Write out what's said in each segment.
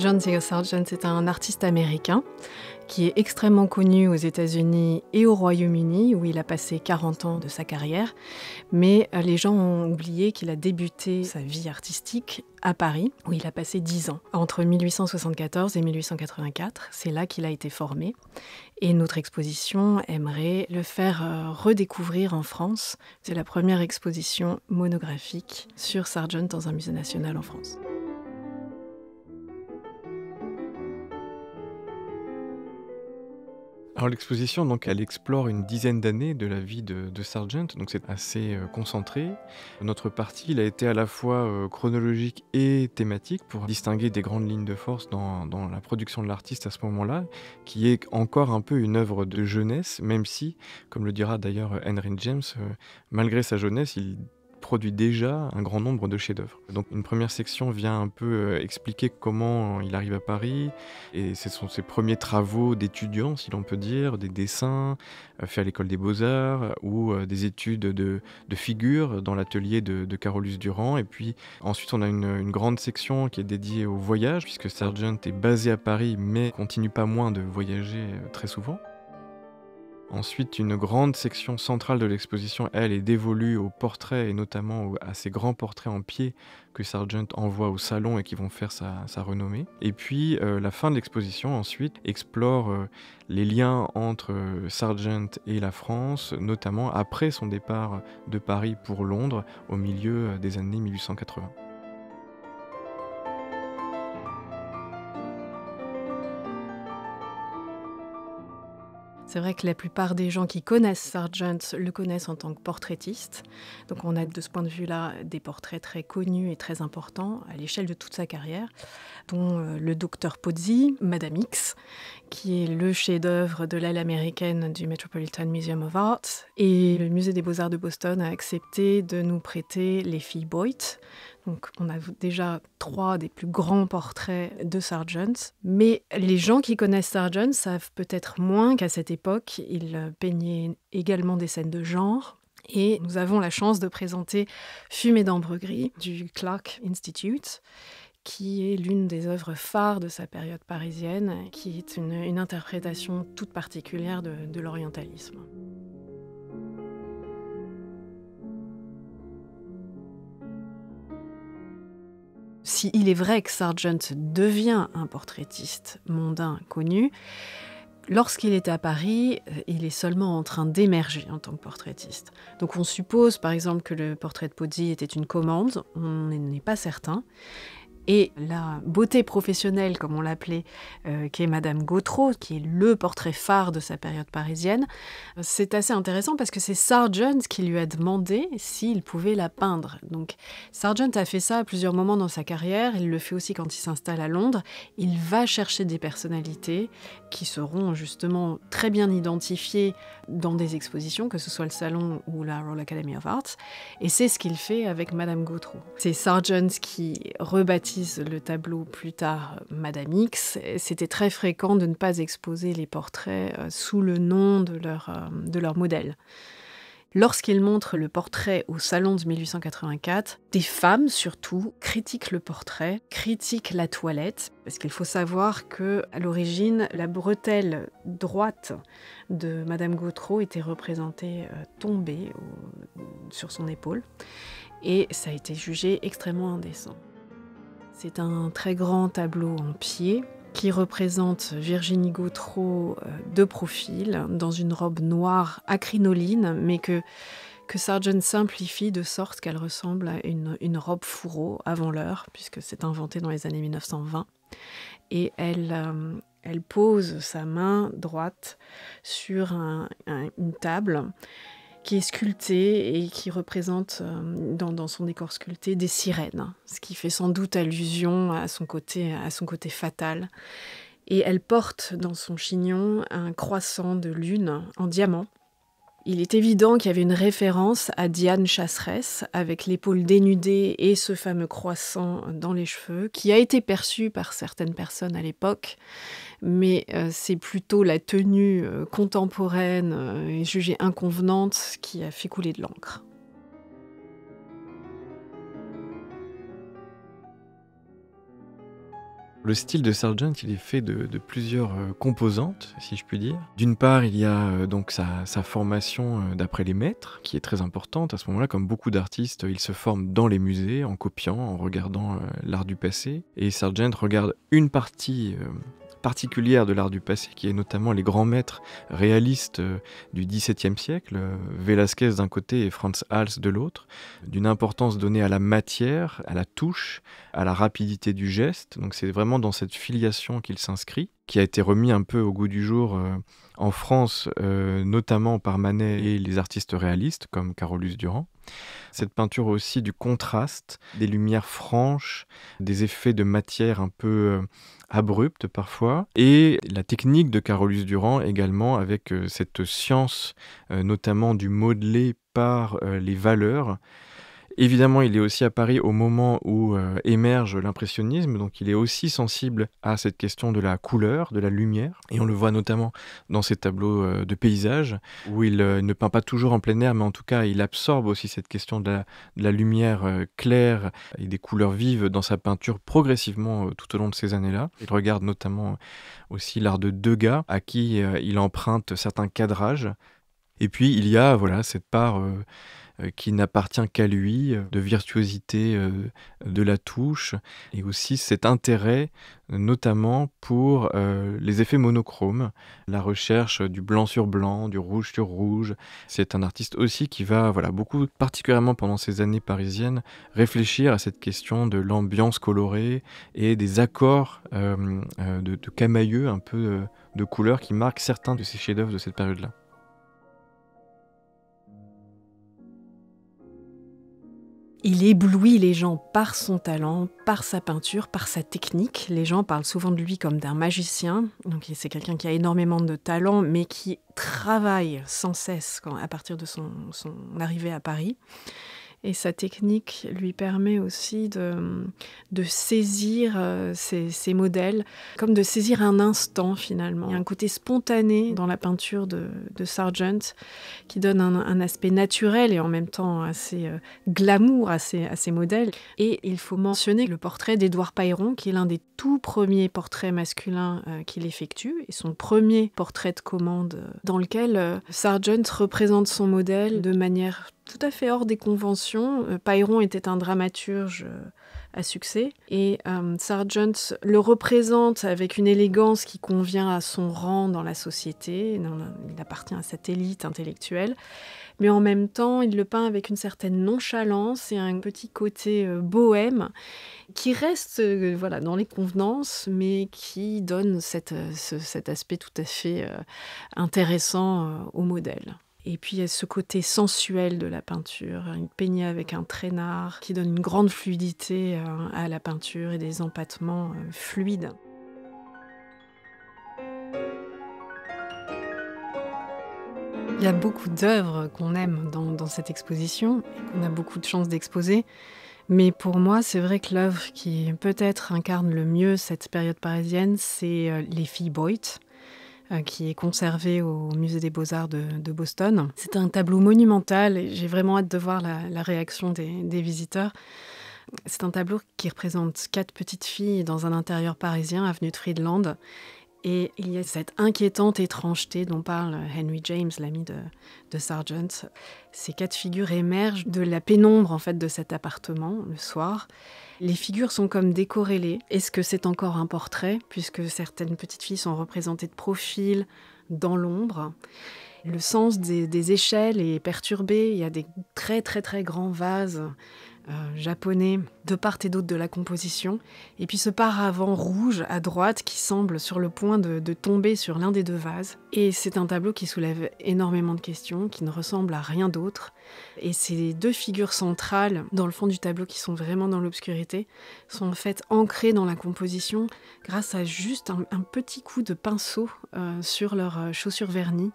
John Singer Sargent est un artiste américain qui est extrêmement connu aux États-Unis et au Royaume-Uni, où il a passé 40 ans de sa carrière. Mais les gens ont oublié qu'il a débuté sa vie artistique à Paris, où il a passé 10 ans. Entre 1874 et 1884, c'est là qu'il a été formé. Et notre exposition aimerait le faire redécouvrir en France. C'est la première exposition monographique sur Sargent dans un musée national en France. Alors l'exposition, donc, elle explore une dizaine d'années de la vie de Sargent, donc c'est assez concentré. Notre parti, il a été à la fois chronologique et thématique pour distinguer des grandes lignes de force dans la production de l'artiste à ce moment-là, qui est encore un peu une œuvre de jeunesse, même si, comme le dira d'ailleurs Henry James, malgré sa jeunesse, il produit déjà un grand nombre de chefs-d'œuvre. Donc une première section vient un peu expliquer comment il arrive à Paris, et ce sont ses premiers travaux d'étudiant, si l'on peut dire, des dessins faits à l'école des Beaux-Arts ou des études de figure dans l'atelier de Carolus Durand. Et puis ensuite on a une grande section qui est dédiée au voyage, puisque Sargent est basé à Paris mais continue pas moins de voyager très souvent. Ensuite, une grande section centrale de l'exposition, elle, est dévolue aux portraits et notamment à ces grands portraits en pied que Sargent envoie au salon et qui vont faire sa renommée. Et puis, la fin de l'exposition, ensuite, explore les liens entre Sargent et la France, notamment après son départ de Paris pour Londres au milieu des années 1880. C'est vrai que la plupart des gens qui connaissent Sargent le connaissent en tant que portraitiste. Donc on a de ce point de vue-là des portraits très connus et très importants à l'échelle de toute sa carrière, dont le Docteur Pozzi, Madame X, qui est le chef-d'œuvre de l'aile américaine du Metropolitan Museum of Art. Et le Musée des Beaux-Arts de Boston a accepté de nous prêter les filles Boyd. Donc on a déjà 3 des plus grands portraits de Sargent. Mais les gens qui connaissent Sargent savent peut-être moins qu'à cette époque, il peignait également des scènes de genre. Et nous avons la chance de présenter Fumée d'ambre gris du Clark Institute, qui est l'une des œuvres phares de sa période parisienne, qui est une interprétation toute particulière de l'orientalisme. S'il est vrai que Sargent devient un portraitiste mondain connu, lorsqu'il est à Paris, il est seulement en train d'émerger en tant que portraitiste. Donc on suppose par exemple que le portrait de Pozzi était une commande, on n'est pas certain. Et la beauté professionnelle, comme on l'appelait, qui est Madame Gautreau, qui est le portrait phare de sa période parisienne, c'est assez intéressant parce que c'est Sargent qui lui a demandé s'il pouvait la peindre. Donc Sargent a fait ça à plusieurs moments dans sa carrière, il le fait aussi quand il s'installe à Londres. Il va chercher des personnalités qui seront justement très bien identifiées dans des expositions, que ce soit le Salon ou la Royal Academy of Arts, et c'est ce qu'il fait avec Madame Gautreau. C'est Sargent qui rebaptise le tableau plus tard Madame X. C'était très fréquent de ne pas exposer les portraits sous le nom de leur modèle. Lorsqu'il montre le portrait au Salon de 1884, des femmes surtout critiquent le portrait, critiquent la toilette, parce qu'il faut savoir qu'à l'origine, la bretelle droite de Madame Gautreau était représentée tombée sur son épaule, et ça a été jugé extrêmement indécent. C'est un très grand tableau en pied qui représente Virginie Gautreau de profil, dans une robe noire à crinoline, mais que Sargent simplifie de sorte qu'elle ressemble à une robe fourreau avant l'heure, puisque c'est inventé dans les années 1920. Et elle pose sa main droite sur une table qui est sculptée et qui représente dans son décor sculpté des sirènes, ce qui fait sans doute allusion à son côté fatal. Et elle porte dans son chignon un croissant de lune en diamant. Il est évident qu'il y avait une référence à Diane Chasseresse, avec l'épaule dénudée et ce fameux croissant dans les cheveux, qui a été perçu par certaines personnes à l'époque, mais c'est plutôt la tenue contemporaine et jugée inconvenante qui a fait couler de l'encre. Le style de Sargent, il est fait de plusieurs composantes, si je puis dire. D'une part, il y a donc sa formation d'après les maîtres, qui est très importante. À ce moment-là, comme beaucoup d'artistes, ils se forment dans les musées, en copiant, en regardant l'art du passé. Et Sargent regarde une partie particulière de l'art du passé, qui est notamment les grands maîtres réalistes du XVIIe siècle, Velázquez d'un côté et Frans Hals de l'autre, d'une importance donnée à la matière, à la touche, à la rapidité du geste. Donc c'est vraiment dans cette filiation qu'il s'inscrit, qui a été remis un peu au goût du jour en France, notamment par Manet et les artistes réalistes comme Carolus-Duran. Cette peinture aussi du contraste, des lumières franches, des effets de matière un peu abruptes parfois, et la technique de Carolus-Duran également avec cette science notamment du modelé par les valeurs. Évidemment, il est aussi à Paris au moment où émerge l'impressionnisme, donc il est aussi sensible à cette question de la couleur, de la lumière, et on le voit notamment dans ses tableaux de paysages, où il ne peint pas toujours en plein air, mais en tout cas il absorbe aussi cette question de la lumière claire et des couleurs vives dans sa peinture progressivement tout au long de ces années-là. Il regarde notamment aussi l'art de Degas, à qui il emprunte certains cadrages. Et puis il y a voilà, cette part qui n'appartient qu'à lui, de virtuosité de la touche, et aussi cet intérêt notamment pour les effets monochromes, la recherche du blanc sur blanc, du rouge sur rouge. C'est un artiste aussi qui va, voilà, beaucoup, particulièrement pendant ces années parisiennes, réfléchir à cette question de l'ambiance colorée et des accords de camailleux, un peu de couleurs qui marquent certains de ses chefs-d'œuvre de cette période-là. Il éblouit les gens par son talent, par sa peinture, par sa technique. Les gens parlent souvent de lui comme d'un magicien. Donc c'est quelqu'un qui a énormément de talent, mais qui travaille sans cesse à partir de son arrivée à Paris. Et sa technique lui permet aussi de saisir ces modèles, comme de saisir un instant finalement. Il y a un côté spontané dans la peinture de Sargent qui donne un aspect naturel et en même temps assez glamour à ces modèles. Et il faut mentionner le portrait d'Édouard Pailleron, qui est l'un des tout premiers portraits masculins qu'il effectue, et son premier portrait de commande dans lequel Sargent représente son modèle de manière tout à fait hors des conventions. Pailleron était un dramaturge à succès et Sargent le représente avec une élégance qui convient à son rang dans la société. Il appartient à cette élite intellectuelle, mais en même temps, il le peint avec une certaine nonchalance et un petit côté bohème qui reste voilà, dans les convenances, mais qui donne cet aspect tout à fait intéressant au modèle. Et puis il y a ce côté sensuel de la peinture, une peignée avec un traînard qui donne une grande fluidité à la peinture et des empattements fluides. Il y a beaucoup d'œuvres qu'on aime dans cette exposition, et qu'on a beaucoup de chance d'exposer. Mais pour moi, c'est vrai que l'œuvre qui peut-être incarne le mieux cette période parisienne, c'est Les filles Boit, qui est conservé au Musée des Beaux-Arts de Boston. C'est un tableau monumental et j'ai vraiment hâte de voir la réaction des visiteurs. C'est un tableau qui représente 4 petites filles dans un intérieur parisien, avenue de Friedland. Et il y a cette inquiétante étrangeté dont parle Henry James, l'ami de Sargent. Ces 4 figures émergent de la pénombre en fait, de cet appartement le soir. Les figures sont comme décorrélées. Est-ce que c'est encore un portrait, puisque certaines petites filles sont représentées de profil, dans l'ombre? Le sens des échelles est perturbé. Il y a des très très très grands vases japonais de part et d'autre de la composition. Et puis ce paravent rouge à droite qui semble sur le point de tomber sur l'un des 2 vases. Et c'est un tableau qui soulève énormément de questions, qui ne ressemble à rien d'autre. Et ces 2 figures centrales dans le fond du tableau qui sont vraiment dans l'obscurité sont en fait ancrées dans la composition grâce à juste un petit coup de pinceau sur leurs chaussures vernies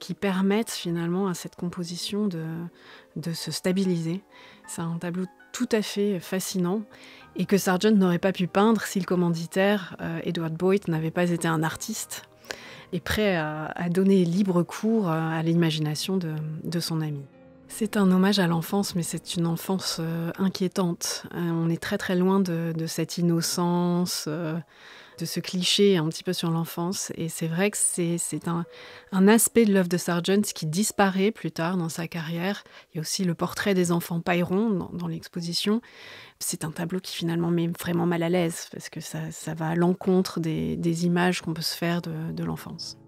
qui permettent finalement à cette composition de se stabiliser. C'est un tableau tout à fait fascinant et que Sargent n'aurait pas pu peindre si le commanditaire, Edward Boit, n'avait pas été un artiste et prêt à donner libre cours à l'imagination de son ami. C'est un hommage à l'enfance, mais c'est une enfance inquiétante. On est très très loin de cette innocence, de ce cliché un petit peu sur l'enfance. Et c'est vrai que c'est un aspect de l'œuvre de Sargent qui disparaît plus tard dans sa carrière. Il y a aussi le portrait des enfants paillerons dans l'exposition. C'est un tableau qui finalement met vraiment mal à l'aise, parce que ça va à l'encontre des images qu'on peut se faire de l'enfance.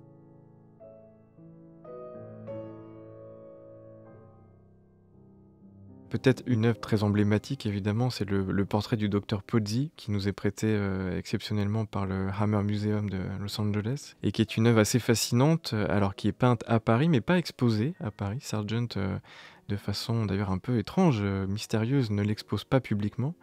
Peut-être une œuvre très emblématique, évidemment, c'est le portrait du docteur Pozzi, qui nous est prêté exceptionnellement par le Hammer Museum de Los Angeles, et qui est une œuvre assez fascinante, alors qui est peinte à Paris, mais pas exposée à Paris. Sargent, de façon d'ailleurs un peu étrange, mystérieuse, ne l'expose pas publiquement.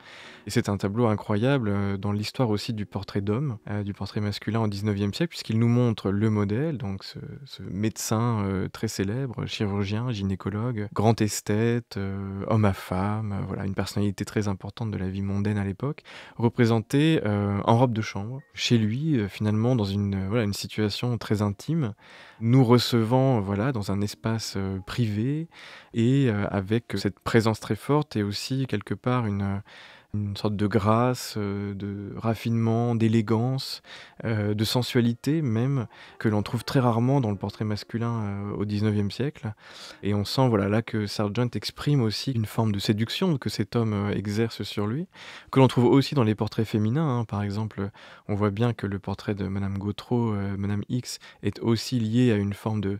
Et c'est un tableau incroyable dans l'histoire aussi du portrait d'homme, du portrait masculin au 19e siècle, puisqu'il nous montre le modèle, donc ce médecin très célèbre, chirurgien, gynécologue, grand esthète, homme à femme, voilà, une personnalité très importante de la vie mondaine à l'époque, représenté en robe de chambre, chez lui, finalement, dans voilà, une situation très intime, nous recevant voilà, dans un espace privé et avec cette présence très forte et aussi quelque part une sorte de grâce, de raffinement, d'élégance, de sensualité même, que l'on trouve très rarement dans le portrait masculin, au 19e siècle. Et on sent voilà, là que Sargent exprime aussi une forme de séduction que cet homme exerce sur lui, que l'on trouve aussi dans les portraits féminins, hein. Par exemple, on voit bien que le portrait de Madame Gautreau, Madame X, est aussi lié à une forme de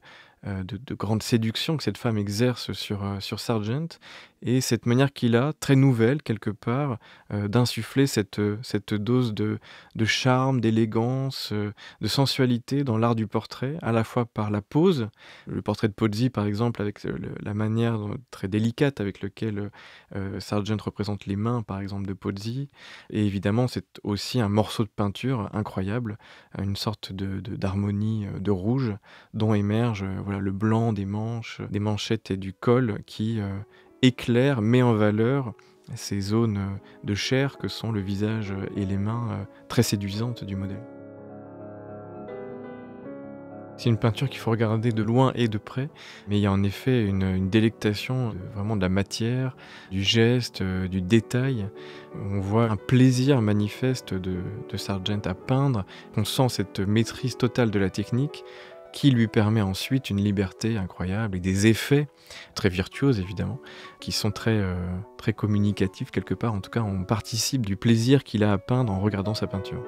grande séduction que cette femme exerce sur Sargent, et cette manière qu'il a, très nouvelle quelque part, d'insuffler cette dose de charme, d'élégance, de sensualité dans l'art du portrait, à la fois par la pose, le portrait de Pozzi par exemple, avec la manière très délicate avec laquelle Sargent représente les mains par exemple de Pozzi, et évidemment c'est aussi un morceau de peinture incroyable, une sorte d'harmonie de rouge dont émerge voilà, le blanc des manches, des manchettes et du col qui éclaire, met en valeur ces zones de chair que sont le visage et les mains très séduisantes du modèle. C'est une peinture qu'il faut regarder de loin et de près, mais il y a en effet une délectation vraiment de la matière, du geste, du détail. On voit un plaisir manifeste de Sargent à peindre. On sent cette maîtrise totale de la technique qui lui permet ensuite une liberté incroyable et des effets très virtuoses évidemment, qui sont très communicatifs quelque part. En tout cas, on participe du plaisir qu'il a à peindre en regardant sa peinture.